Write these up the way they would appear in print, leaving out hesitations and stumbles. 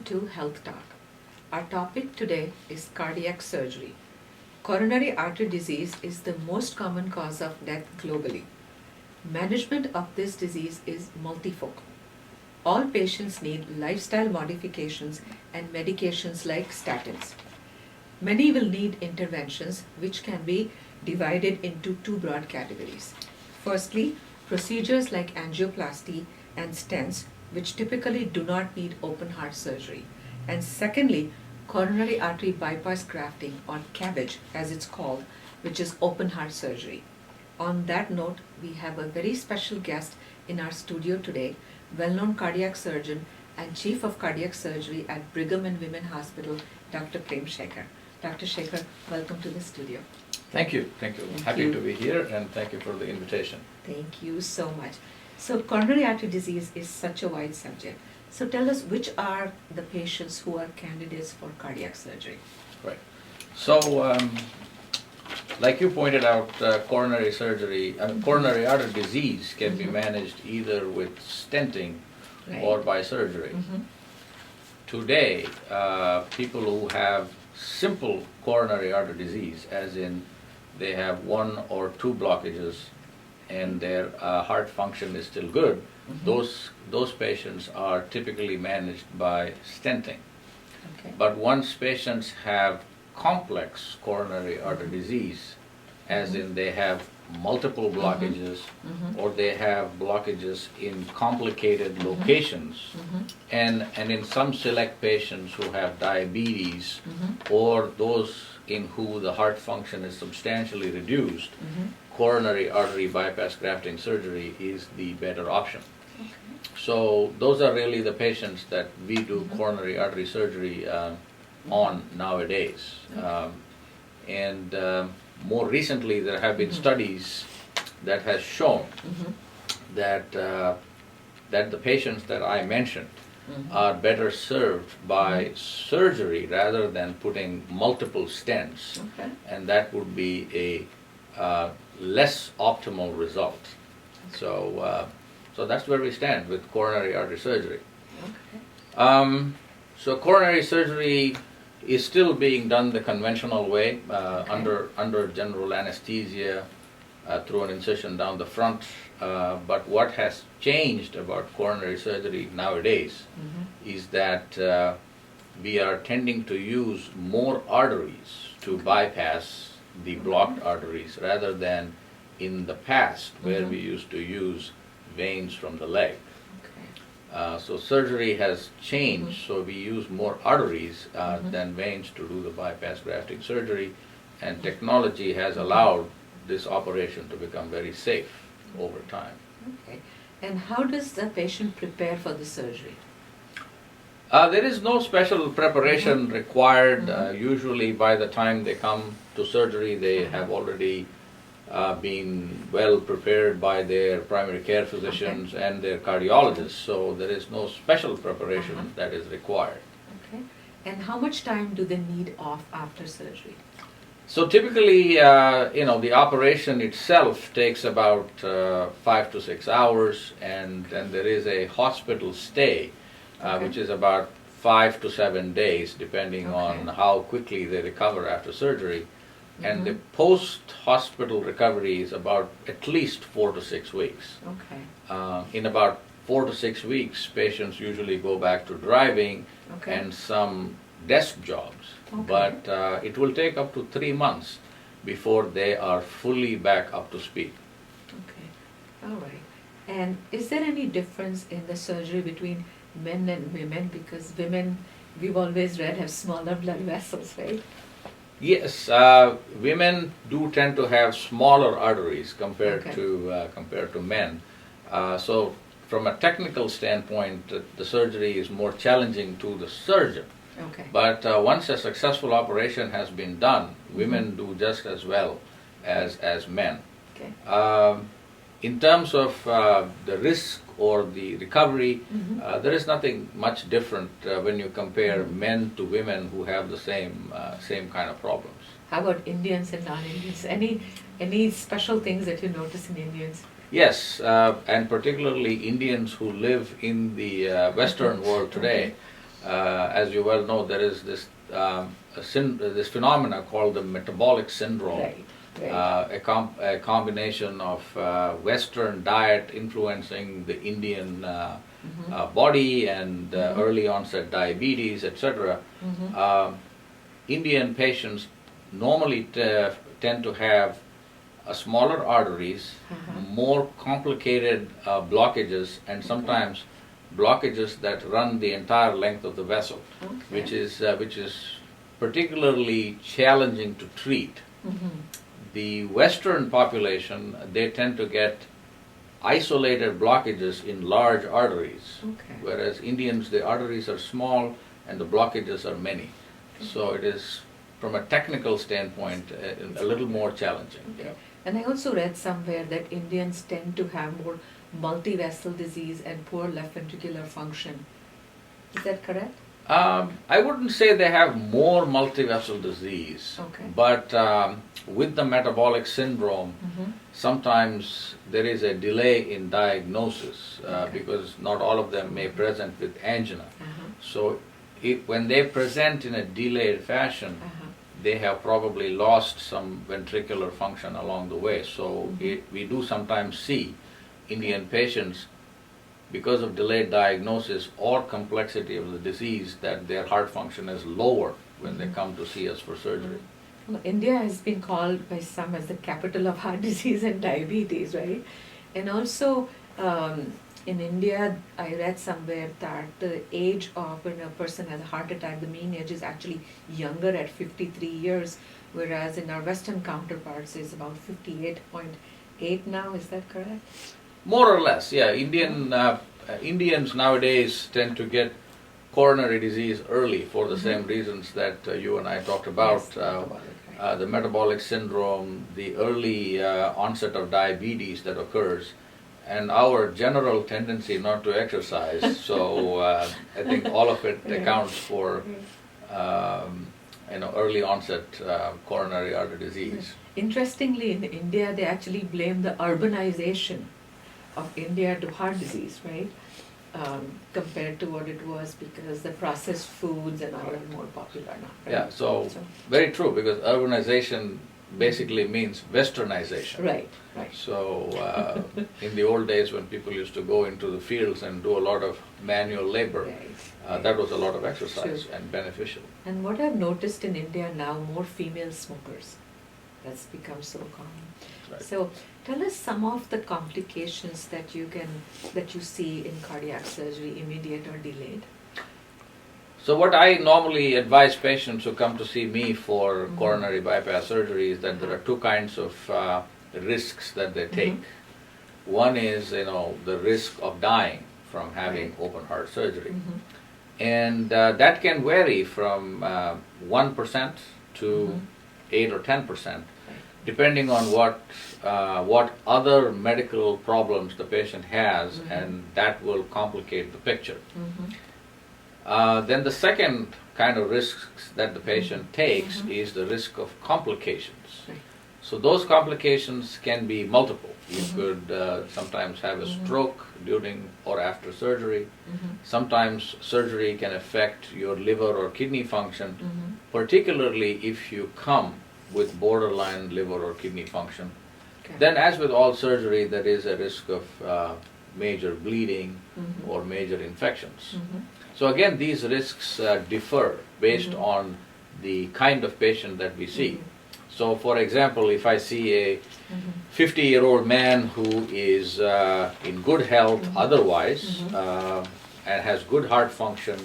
to Health Talk. Our topic today is cardiac surgery. Coronary artery disease is the most common cause of death globally. Management of this disease is multifocal. All patients need lifestyle modifications and medications like statins. Many will need interventions which can be divided into two broad categories. Firstly, procedures like angioplasty and stents, which typically do not need open heart surgery. And secondly, coronary artery bypass grafting, or CABG as it's called, which is open heart surgery. On that note, we have a very special guest in our studio today, well-known cardiac surgeon and chief of cardiac surgery at Brigham and Women Hospital, Dr. Prem Shekar. Dr. Sheaker, welcome to the studio. Thank you. Happy to be here, and thank you for the invitation. Thank you so much. So coronary artery disease is such a wide subject. So tell us, which are the patients who are candidates for cardiac surgery? Right. So, like you pointed out, coronary surgery, coronary artery disease can be managed either with stenting or by surgery. Today, people who have simple coronary artery disease, as in they have one or two blockages and their heart function is still good, those patients are typically managed by stenting. Okay. But once patients have complex coronary artery disease, as in they have multiple blockages or they have blockages in complicated locations, and in some select patients who have diabetes or those in who the heart function is substantially reduced, coronary artery bypass grafting surgery is the better option. Okay. So those are really the patients that we do coronary artery surgery on nowadays. And more recently there have been studies that has shown that that the patients that I mentioned are better served by surgery rather than putting multiple stents, and that would be a less optimal result. So that's where we stand with coronary artery surgery. So coronary surgery is still being done the conventional way, under general anesthesia, through an incision down the front. But what has changed about coronary surgery nowadays is that we are tending to use more arteries to bypass the blocked arteries rather than in the past where we used to use veins from the leg. So surgery has changed, so we use more arteries than veins to do the bypass grafting surgery, and technology has allowed this operation to become very safe over time. Okay. And how does the patient prepare for the surgery? There is no special preparation required. Usually by the time they come to surgery, they have already been well prepared by their primary care physicians and their cardiologists, so there is no special preparation that is required. Okay. And how much time do they need off after surgery? So typically, the operation itself takes about 5 to 6 hours, and then there is a hospital stay, which is about 5 to 7 days, depending on how quickly they recover after surgery. And the post-hospital recovery is about at least 4 to 6 weeks. In about 4 to 6 weeks, patients usually go back to driving and some desk jobs. But it will take up to 3 months before they are fully back up to speed. Okay, all right. And is there any difference in the surgery between men and women? Because women, we've always read, have smaller blood vessels, right? Yes, women do tend to have smaller arteries compared to men. So from a technical standpoint, the surgery is more challenging to the surgeon. But once a successful operation has been done, women do just as well as men. In terms of the risk or the recovery, there is nothing much different when you compare men to women who have the same kind of problems. How about Indians and non-Indians? Any special things that you notice in Indians? Yes, and particularly Indians who live in the Western world today. As you well know, there is this this phenomena called the metabolic syndrome. Right. Right. A combination of Western diet influencing the Indian body and early onset diabetes, etc. Indian patients normally tend to have smaller arteries, more complicated blockages, and sometimes blockages that run the entire length of the vessel, which is particularly challenging to treat. The Western population, they tend to get isolated blockages in large arteries, whereas Indians, the arteries are small and the blockages are many. So it is, from a technical standpoint, a little more challenging. Yeah. And I also read somewhere that Indians tend to have more multi-vessel disease and poor left ventricular function. Is that correct? I wouldn't say they have more multi-vessel disease, but with the metabolic syndrome, sometimes there is a delay in diagnosis because not all of them may present with angina. So when they present in a delayed fashion, they have probably lost some ventricular function along the way. So we do sometimes see Indian patients, because of delayed diagnosis or complexity of the disease, that their heart function is lower when they come to see us for surgery. Well, India has been called by some as the capital of heart disease and diabetes, right? And also in India, I read somewhere that the age of when a person has a heart attack, the mean age is actually younger at 53 years, whereas in our Western counterparts is about 58.8 now. Is that correct? More or less, yeah. Indians nowadays tend to get coronary disease early for the same reasons that you and I talked about. Yes, the metabolic syndrome, the early onset of diabetes that occurs, and our general tendency not to exercise. So I think all of it accounts for early onset coronary artery disease. Interestingly, in India, they actually blame the urbanization of India to heart disease, right? Compared to what it was, because the processed foods and all are more popular now. Right? Yeah, so very true, because urbanization basically means westernization. Right, right. So in the old days when people used to go into the fields and do a lot of manual labor, that was a lot of exercise and beneficial. And what I've noticed in India now, more female smokers. That's become so common. Right. So tell us some of the complications that you see in cardiac surgery, immediate or delayed. So what I normally advise patients who come to see me for coronary bypass surgery is that there are two kinds of risks that they take. One is, the risk of dying from having open heart surgery. And that can vary from 1% to 8 or 10%, depending on what other medical problems the patient has, and that will complicate the picture. Then the second kind of risks that the patient takes is the risk of complications. So those complications can be multiple. You could sometimes have a stroke during or after surgery. Sometimes surgery can affect your liver or kidney function, particularly if you come with borderline liver or kidney function. Then, as with all surgery, there is a risk of major bleeding or major infections. So again, these risks differ based on the kind of patient that we see. So for example, if I see a 50-year-old man who is in good health otherwise, and has good heart function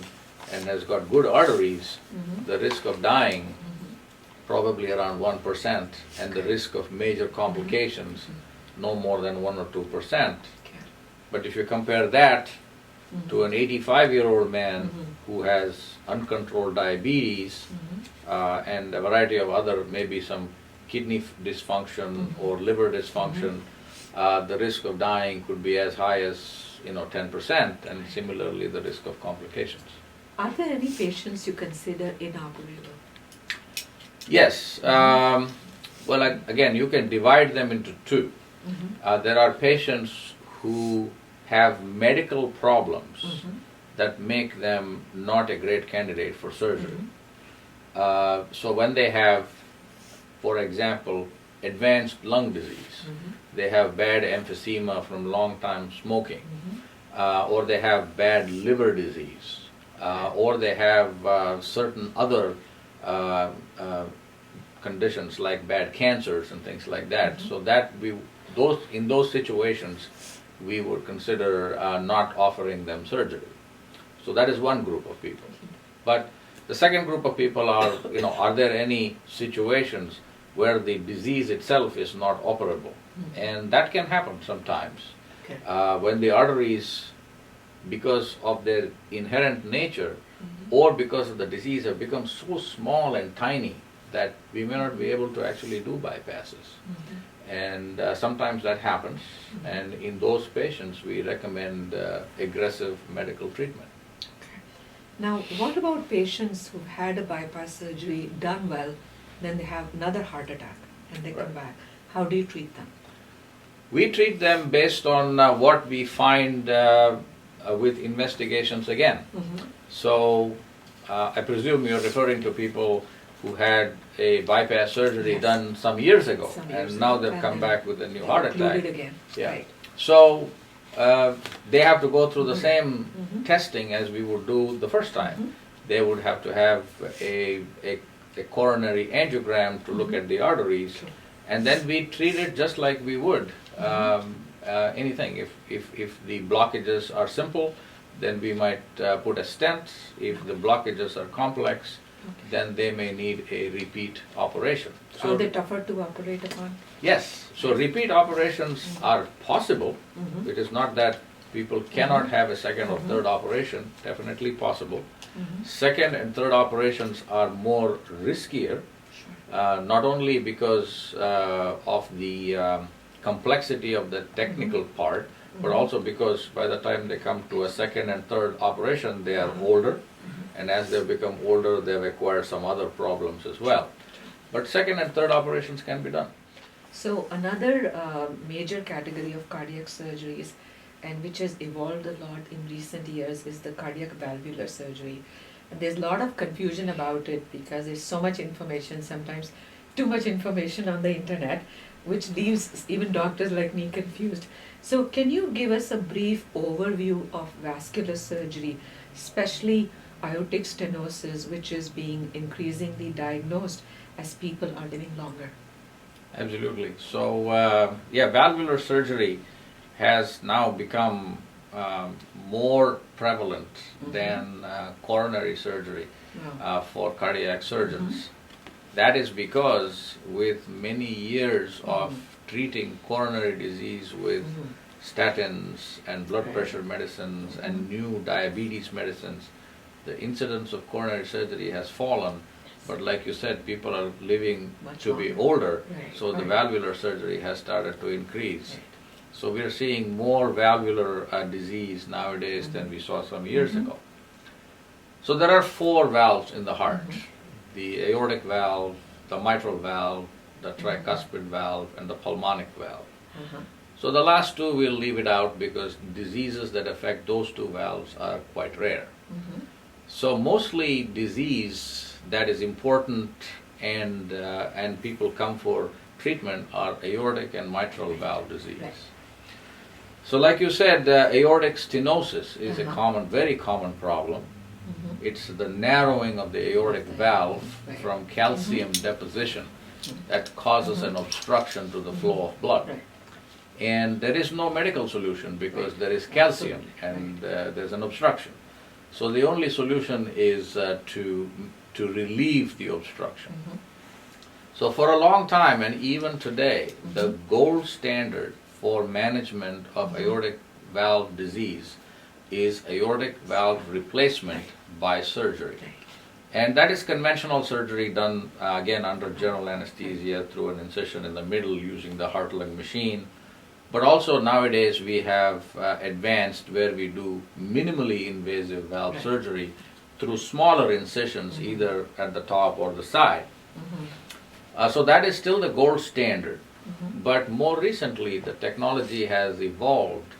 and has got good arteries, the risk of dying probably around 1%, and the risk of major complications no more than 1 or 2%. But if you compare that to an 85-year-old man who has uncontrolled diabetes and a variety of other, maybe some kidney dysfunction or liver dysfunction, the risk of dying could be as high as 10%, and similarly the risk of complications. Are there any patients you consider inoperable? Yes. Well, again, you can divide them into two. There are patients who have medical problems that make them not a great candidate for surgery. So when they have, for example, advanced lung disease, they have bad emphysema from long time smoking, or they have bad liver disease, or they have certain other conditions like bad cancers and things like that. So that in those situations, we would consider not offering them surgery. So that is one group of people. But the second group of people are, are there any situations where the disease itself is not operable? And that can happen sometimes. When the arteries, because of their inherent nature, or because of the disease, have become so small and tiny that we may not be able to actually do bypasses. And sometimes that happens, and in those patients we recommend aggressive medical treatment. Now, what about patients who've had a bypass surgery, done well, then they have another heart attack and they come back? How do you treat them? We treat them based on what we find with investigations again. So I presume you're referring to people who had a bypass surgery done some years ago, and now they've come back with a new heart attack. Again. Yeah. Right. So they have to go through the same testing as we would do the first time. They would have to have a coronary angiogram to look at the arteries, and then we treat it just like we would anything. If the blockages are simple, then we might put a stent. If the blockages are complex, then they may need a repeat operation. So, are they tougher to operate upon? Yes. So repeat operations are possible. It is not that people cannot have a second or third operation. Definitely possible. Second and third operations are more riskier, not only because of the complexity of the technical part, but also because by the time they come to a second and third operation, they are older, and as they become older, they've acquired some other problems as well. But second and third operations can be done. So another major category of cardiac surgeries, and which has evolved a lot in recent years, is the cardiac valvular surgery. And there's a lot of confusion about it because there's so much information, sometimes too much information on the internet, which leaves even doctors like me confused. So can you give us a brief overview of vascular surgery, especially aortic stenosis, which is being increasingly diagnosed as people are living longer? Absolutely. So valvular surgery has now become more prevalent than coronary surgery for cardiac surgeons. That is because with many years of treating coronary disease with statins and blood pressure medicines and new diabetes medicines, the incidence of coronary surgery has fallen. But like you said, people are living to be older, so the valvular surgery has started to increase. So we are seeing more valvular disease nowadays than we saw some years ago. So there are four valves in the heart: the aortic valve, the mitral valve, the tricuspid valve, and the pulmonic valve. So the last two we'll leave it out because diseases that affect those two valves are quite rare. So mostly disease that is important and people come for treatment are aortic and mitral valve disease. So like you said, aortic stenosis is a very common problem. It's the narrowing of the aortic valve from calcium deposition that causes an obstruction to the flow of blood. And there is no medical solution because there is calcium and there's an obstruction. So the only solution is to relieve the obstruction. So for a long time, and even today, the gold standard for management of aortic valve disease is aortic valve replacement by surgery. And that is conventional surgery done again under general anesthesia through an incision in the middle using the heart-lung machine. But also nowadays we have advanced where we do minimally invasive valve surgery through smaller incisions either at the top or the side. So that is still the gold standard. But more recently the technology has evolved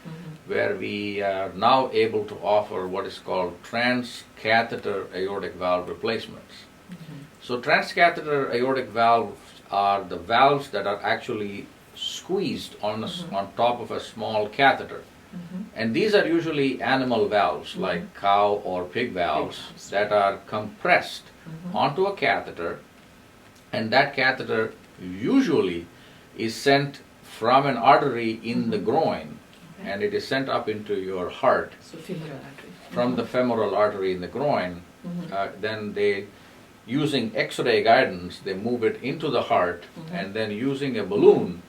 where we are now able to offer what is called transcatheter aortic valve replacements. So transcatheter aortic valves are the valves that are actually squeezed on, on top of a small catheter. And these are usually animal valves like cow or pig valves that are compressed onto a catheter, and that catheter usually is sent from an artery in the groin, and it is sent up into your heart. So femoral artery. From the femoral artery in the groin. Then they, using X-ray guidance, they move it into the heart, and then using a balloon,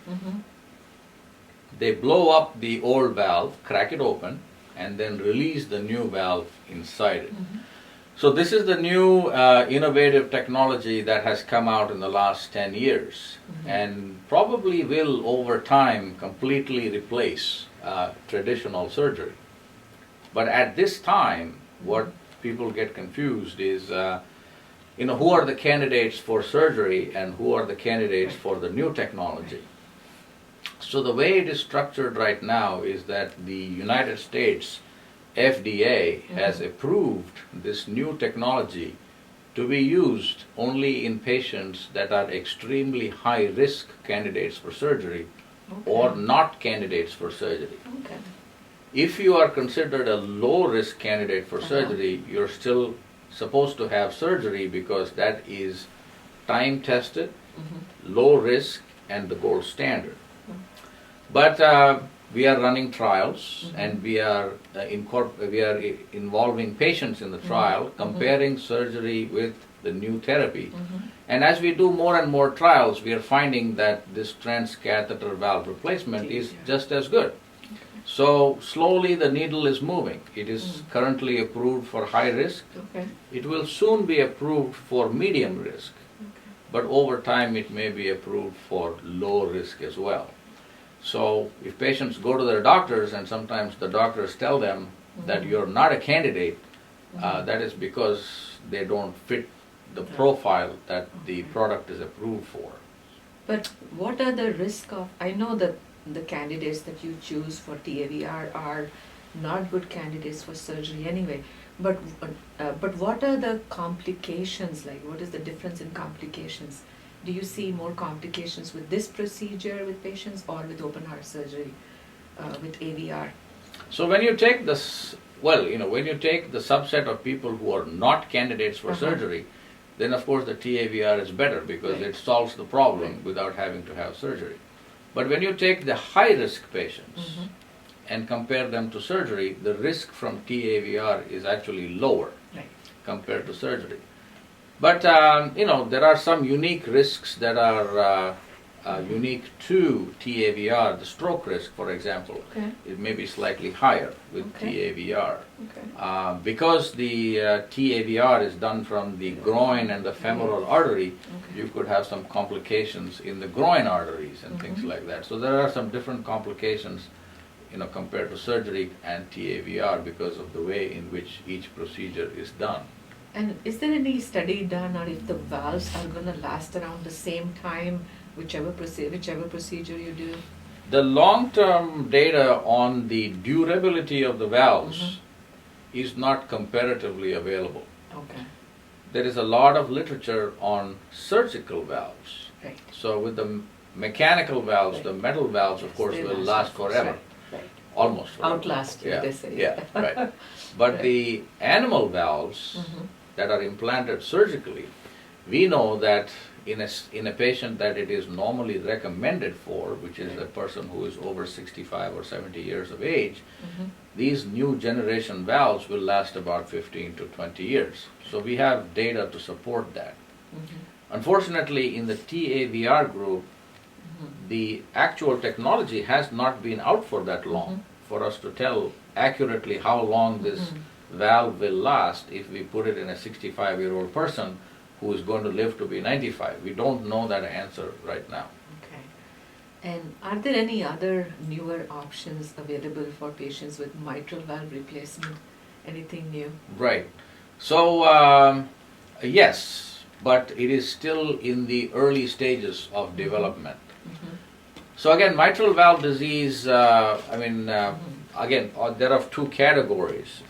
they blow up the old valve, crack it open, and then release the new valve inside it. So this is the new innovative technology that has come out in the last 10 years, and probably will over time completely replace traditional surgery. But at this time, what people get confused is, who are the candidates for surgery and who are the candidates for the new technology. So the way it is structured right now is that the United States FDA has approved this new technology to be used only in patients that are extremely high risk candidates for surgery or not candidates for surgery. If you are considered a low risk candidate for surgery, you're still supposed to have surgery because that is time tested, low risk, and the gold standard. But we are running trials, and we are involving patients in the trial, comparing surgery with the new therapy. And as we do more and more trials, we are finding that this transcatheter valve replacement is just as good. So slowly the needle is moving. It is currently approved for high risk. It will soon be approved for medium risk. But over time it may be approved for low risk as well. So if patients go to their doctors and sometimes the doctors tell them that you're not a candidate, that is because they don't fit the profile that the product is approved for. But what are the risks of, I know that the candidates that you choose for TAVR are not good candidates for surgery anyway, but what are the complications like? What is the difference in complications? Do you see more complications with this procedure with patients or with open heart surgery with AVR? So when you take this, when you take the subset of people who are not candidates for surgery, then of course the TAVR is better because it solves the problem without having to have surgery. But when you take the high risk patients and compare them to surgery, the risk from TAVR is actually lower compared to surgery. But there are some unique risks that are unique to TAVR. The stroke risk, for example, it may be slightly higher with TAVR. Because the TAVR is done from the groin and the femoral artery, you could have some complications in the groin arteries and things like that. So there are some different complications, compared to surgery and TAVR because of the way in which each procedure is done. And is there any study done on if the valves are going to last around the same time, whichever procedure you do? The long-term data on the durability of the valves is not comparatively available. There is a lot of literature on surgical valves. So with the mechanical valves, the metal valves, of course, will last forever. Almost forever. Outlast, they say. But the animal valves that are implanted surgically, we know that in a patient that it is normally recommended for, which is a person who is over 65 or 70 years of age, these new generation valves will last about 15 to 20 years. So we have data to support that. Unfortunately, in the TAVR group, the actual technology has not been out for that long for us to tell accurately how long this valve will last if we put it in a 65-year-old person who is going to live to be 95. We don't know that answer right now. And are there any other newer options available for patients with mitral valve replacement? Anything new? Right. So, yes, but it is still in the early stages of development. So again, mitral valve disease, again, there are two categories.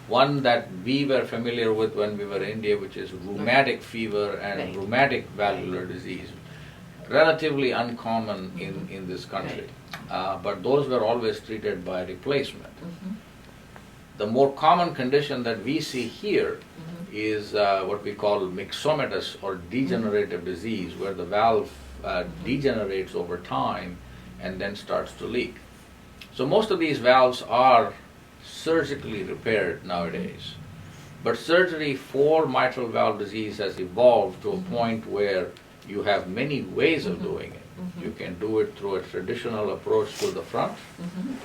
One that we were familiar with when we were in India, which is rheumatic fever and Right. rheumatic valvular disease. Relatively uncommon in this country. But those were always treated by replacement. The more common condition that we see here is what we call myxomatous or degenerative disease, where the valve degenerates over time and then starts to leak. So most of these valves are surgically repaired nowadays. But surgery for mitral valve disease has evolved to a point where you have many ways of doing it. You can do it through a traditional approach to the front.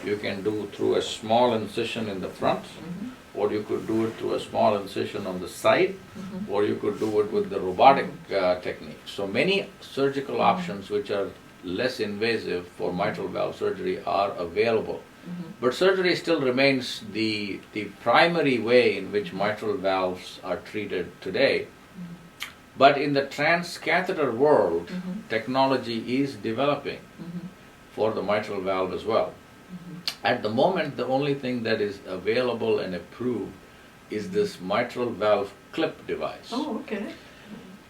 You can do it through a small incision in the front, or you could do it through a small incision on the side, or you could do it with the robotic technique. So many surgical options which are less invasive for mitral valve surgery are available. But surgery still remains the primary way in which mitral valves are treated today. But in the transcatheter world, technology is developing for the mitral valve as well. At the moment, the only thing that is available and approved is this mitral valve clip device. Oh, okay.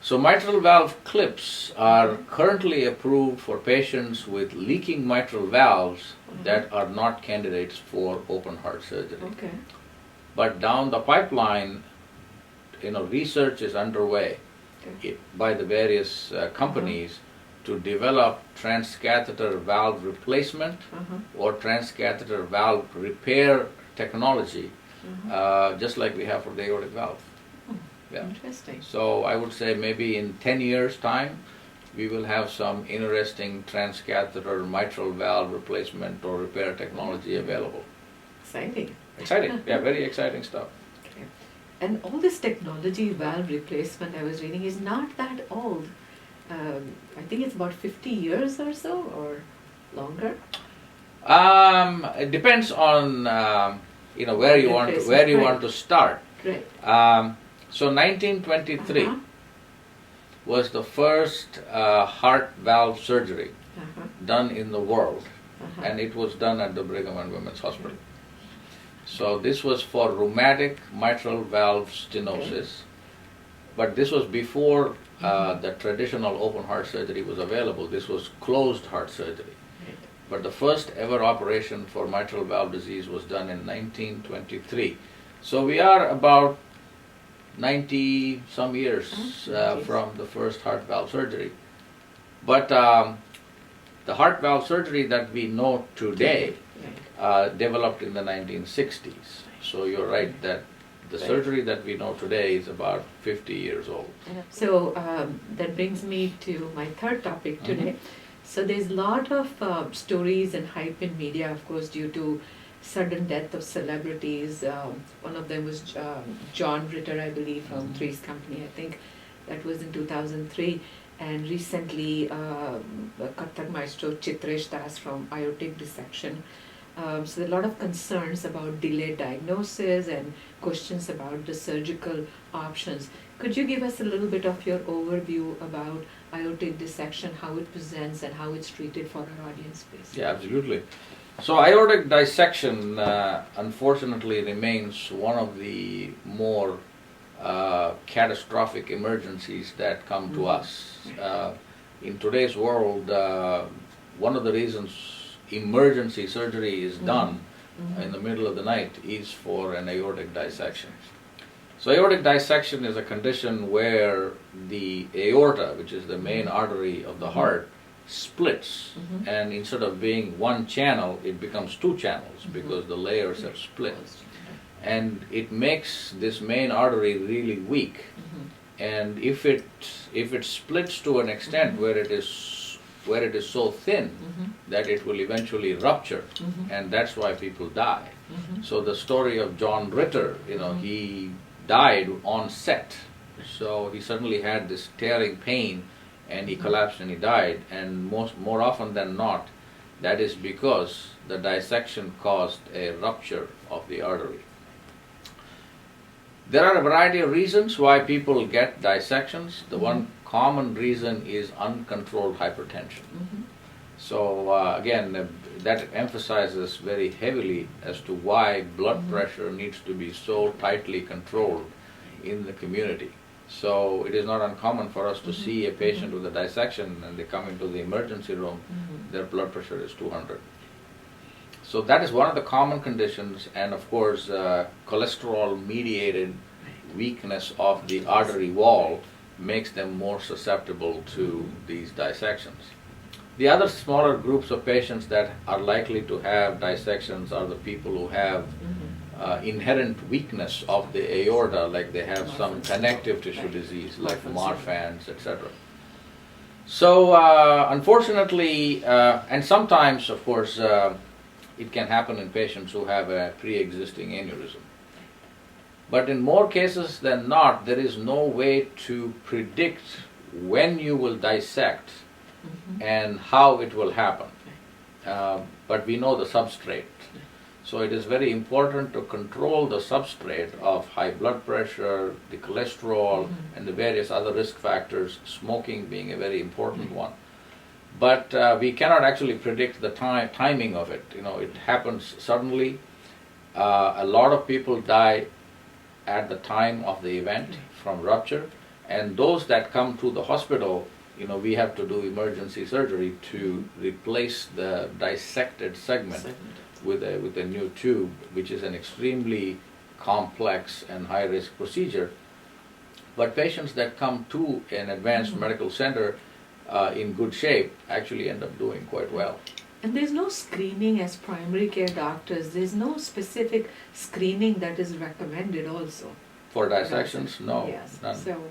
So mitral valve clips are currently approved for patients with leaking mitral valves that are not candidates for open heart surgery. Okay. But down the pipeline, research is underway by the various companies to develop transcatheter valve replacement or transcatheter valve repair technology, just like we have for the aortic valve. Yeah. Interesting. So I would say maybe in 10 years' time, we will have some interesting transcatheter mitral valve replacement or repair technology available. Exciting. Exciting, yeah, very exciting stuff. Okay. And all this technology, valve replacement, I was reading, is not that old. I think it's about 50 years or so, or longer. It depends on where you want to start. Right. So 1923 was the first heart valve surgery done in the world, and it was done at the Brigham and Women's Hospital. So this was for rheumatic mitral valve stenosis, but this was before the traditional open heart surgery was available. This was closed heart surgery. But the first ever operation for mitral valve disease was done in 1923. So we are about 90 some years from the first heart valve surgery. But the heart valve surgery that we know today developed in the 1960s. So you're right that the surgery that we know today is about 50 years old. So that brings me to my third topic today. So there's a lot of stories and hype in media, of course, due to sudden death of celebrities. One of them was John Ritter, I believe, from Three's Company. I think that was in 2003. And recently, Kathak maestro Chitresh Das from Aortic dissection. So there are a lot of concerns about delayed diagnosis and questions about the surgical options. Could you give us a little bit of your overview about aortic dissection, how it presents and how it's treated for our audience, please? Yeah, absolutely. So aortic dissection, unfortunately, remains one of the more catastrophic emergencies that come to us. In today's world, one of the reasons emergency surgery is done in the middle of the night is for an aortic dissection. So aortic dissection is a condition where the aorta, which is the main artery of the heart, splits, and instead of being one channel, it becomes two channels because the layers have split. And it makes this main artery really weak. And if it splits to an extent where it is so thin that it will eventually rupture, and that's why people die. So the story of John Ritter, he died on set. So he suddenly had this tearing pain and he collapsed and he died. And more often than not, that is because the dissection caused a rupture of the artery. There are a variety of reasons why people get dissections. The one common reason is uncontrolled hypertension. So again, that emphasizes very heavily as to why blood pressure needs to be so tightly controlled in the community. So it is not uncommon for us to see a patient with a dissection and they come into the emergency room, their blood pressure is 200. So that is one of the common conditions, and of course cholesterol-mediated weakness of the artery wall makes them more susceptible to these dissections. The other smaller groups of patients that are likely to have dissections are the people who have inherent weakness of the aorta, like they have some connective tissue disease like Marfan's, etc. So unfortunately, and sometimes of course it can happen in patients who have a pre-existing aneurysm. But in more cases than not, there is no way to predict when you will dissect and how it will happen. But we know the substrate. So it is very important to control the substrate of high blood pressure, the cholesterol, and the various other risk factors, smoking being a very important one. But we cannot actually predict the timing of it. You know, it happens suddenly. A lot of people die at the time of the event from rupture, and those that come to the hospital, you know, we have to do emergency surgery to replace the dissected segment with a new tube, which is an extremely complex and high-risk procedure. But patients that come to an advanced medical center in good shape actually end up doing quite well. And there's no screening as primary care doctors. There's no specific screening that is recommended also. For dissections, no. Yes. None. So,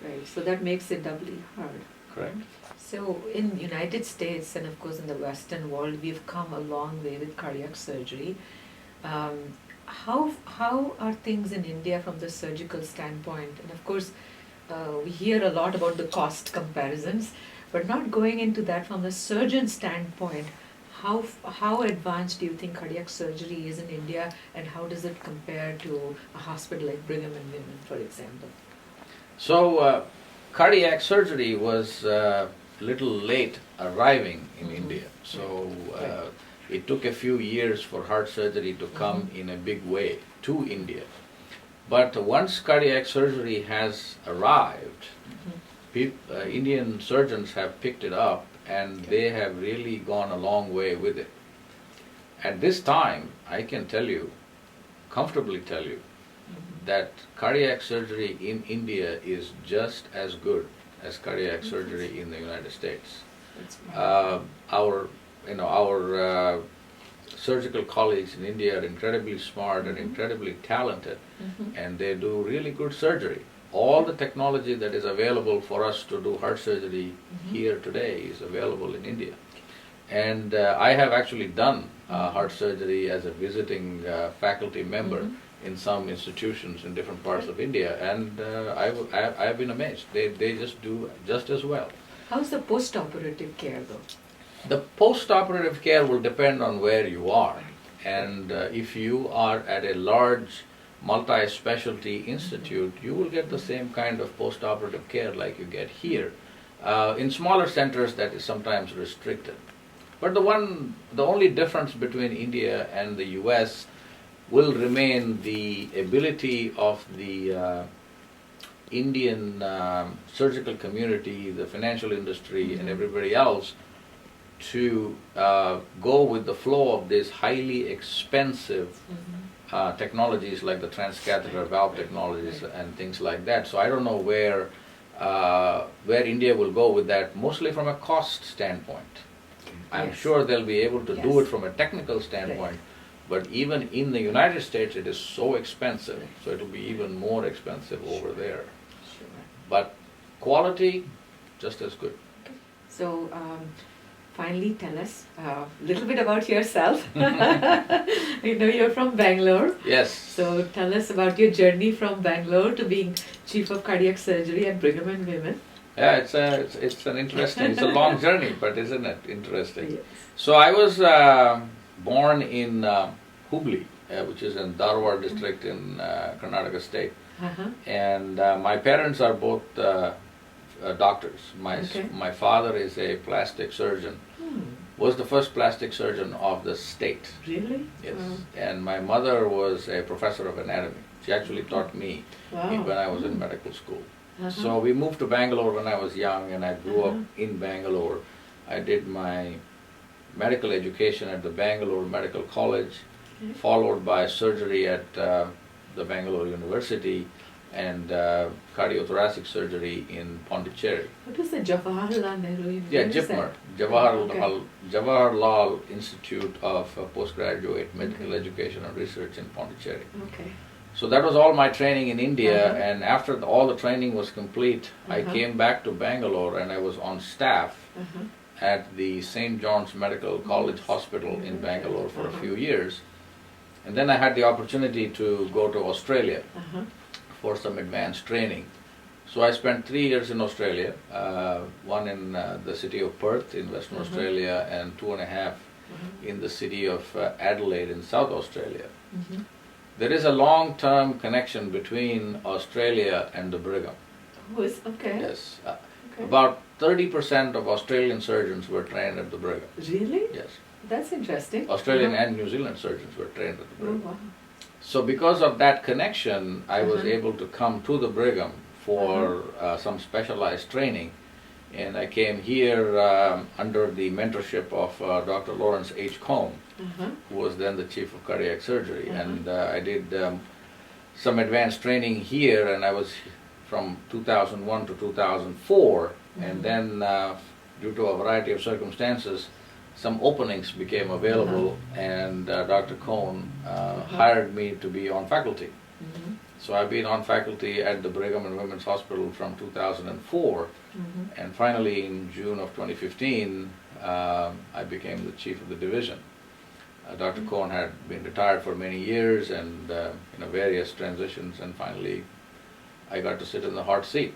right. So that makes it doubly hard. Correct. So in United States and of course in the Western world, we've come a long way with cardiac surgery. How are things in India from the surgical standpoint? And of course, we hear a lot about the cost comparisons, but not going into that from the surgeon standpoint. How advanced do you think cardiac surgery is in India, and how does it compare to a hospital like Brigham and Women, for example? So cardiac surgery was a little late arriving in India. So it took a few years for heart surgery to come in a big way to India. But once cardiac surgery has arrived, Indian surgeons have picked it up and they have really gone a long way with it. At this time, I can tell you, comfortably tell you, that cardiac surgery in India is just as good as cardiac surgery in the United States. Our surgical colleagues in India are incredibly smart and incredibly talented, and they do really good surgery. All the technology that is available for us to do heart surgery here today is available in India. And I have actually done heart surgery as a visiting faculty member in some institutions in different parts of India, and I have been amazed. They just do just as well. How's the post-operative care though? The post-operative care will depend on where you are, and if you are at a large multi-specialty institute, you will get the same kind of post-operative care like you get here. In smaller centers, that is sometimes restricted. But the only difference between India and the US will remain the ability of the Indian surgical community, the financial industry, and everybody else to go with the flow of these highly expensive technologies like the transcatheter valve technologies and things like that. So I don't know where India will go with that, mostly from a cost standpoint. I'm sure they'll be able to do it from a technical standpoint, but even in the United States it is so expensive, so it will be even more expensive over there. Sure. But quality, just as good. So finally tell us a little bit about yourself. We know you're from Bangalore. Yes. So tell us about your journey from Bangalore to being Chief of Cardiac Surgery at Brigham and Women. Yeah, it's an interesting, it's a long journey, but isn't it interesting? Yes. So I was born in Hubli, which is in Dharwad district in Karnataka state. And my parents are both doctors. My father is a plastic surgeon, was the first plastic surgeon of the state. Really? Yes. Wow. And my mother was a professor of anatomy. She actually taught me when I was in medical school. So we moved to Bangalore when I was young, and I grew up in Bangalore. I did my medical education at the Bangalore Medical College, followed by surgery at the Bangalore University, and cardiothoracic surgery in Pondicherry. What is the Jawaharlal Nehru? Yeah, JIPMER, Jawaharlal Institute of Postgraduate Medical Education and Research in Pondicherry. Okay. So that was all my training in India, and after all the training was complete, I came back to Bangalore and I was on staff at the St. John's Medical College Hospital in Bangalore for a few years. And then I had the opportunity to go to Australia for some advanced training. So I spent 3 years in Australia, one in the city of Perth in Western Australia, and 2.5 in the city of Adelaide in South Australia. There is a long-term connection between Australia and the Brigham. Oh, okay. Yes. About 30% of Australian surgeons were trained at the Brigham. Really? Yes. That's interesting. Australian and New Zealand surgeons were trained at the Brigham. Oh, wow. So because of that connection, I was able to come to the Brigham for some specialized training. And I came here under the mentorship of Dr. Lawrence H. Cohn, who was then the chief of cardiac surgery. And I did some advanced training here, and I was from 2001 to 2004. And then due to a variety of circumstances, some openings became available, and Dr. Cohn hired me to be on faculty. So I've been on faculty at the Brigham and Women's Hospital from 2004, and finally in June of 2015, I became the chief of the division. Dr. Cohn had been retired for many years, and various transitions, and finally I got to sit in the hot seat.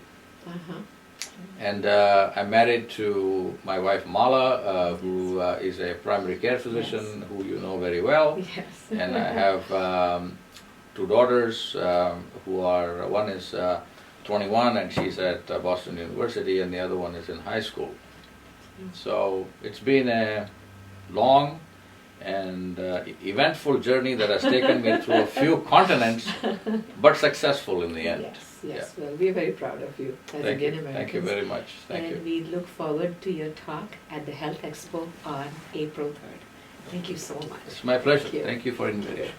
And I'm married to my wife Mala, who is a primary care physician, who you know very well. Yes. And I have 2 daughters who are, one is 21 and she's at Boston University, and the other one is in high school. So it's been a long and eventful journey that has taken me through a few continents, but successful in the end. Yes. Well, we're very proud of you as Indian Americans. Thank you very much. Thank you. And we look forward to your talk at the Health Expo on April 3rd. Thank you so much. It's my pleasure. Thank you for inviting.